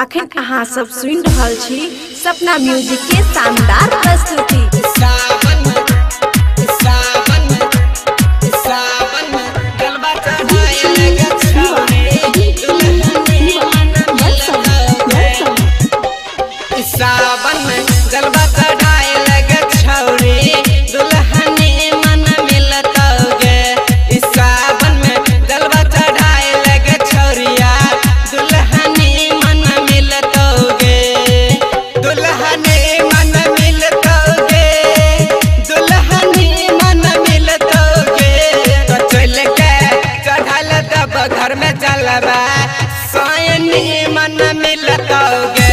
अखन अहाँ सब सुनि रहल छी सपना म्यूजिक के शानदार प्रस्तुति। सावन में गलबा चढ़ाए लगे छौरी दुल्हनी मन मिलतोगे। इस सावन में गलबा चढ़ाए लगे छौरिया दुल्हनी मन मिलतोगे। दुल्हनी मन मिलतोगे, दुल्हनी मन मिलतोगे। तो चल के चढ़ल तब घर में चलबा सोयनी मन मिलतोगे।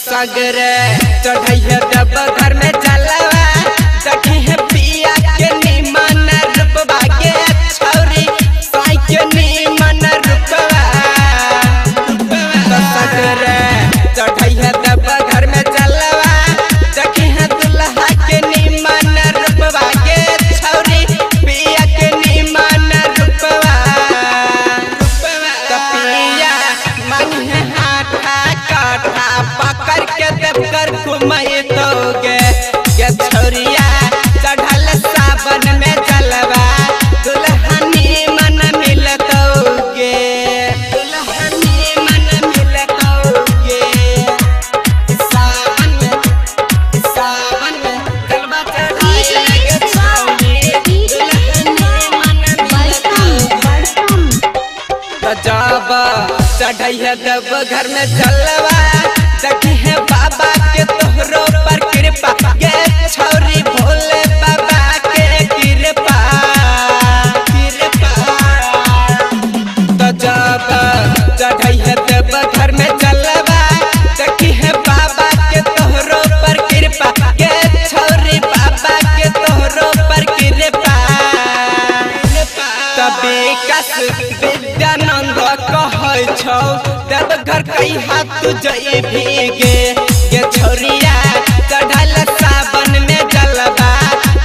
सगरे चढ़ैया जब घर में चलवा देखी है पिया के निमन रूपवा के छौरी साई के निमन रूपवा। सगरे चढ़ैया जब घर में चलवा देखी है दुल्हा के निमन रूपवा के छौरी पिया के निमन रूपवा। पिया मन है हाथा काठा पकड़ के देवकर घुमैतोगे। ये छौरिया चढ़ल सावन में चलवा दुल्हनी मन मिलतोगे। दुल्हनी मन मिलतोगे। सावन में गलबा चढ़ाए लगे छौरी दुल्हनी मन मिलतोगे। तो जब चढ़ैया जब घर में चलवा देखी है बाबा के तोहरो पर कृपा के छौरी भोले बाबा के कृपा। तो जब चढ़ैया जब घर में चलवा देखी है बाबा के तोहरो पर कृपा के छौरी बाबा के तोहरो पर कृपा। तबे कस विद्यानंद कहै छौ देव घर कई हाथ तुझे भीगे। ये छौरिया चढ़ल सावन में जलवा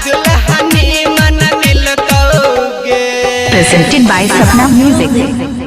दुल्हनी मन मिलतोगे। Presented by Sapna Music।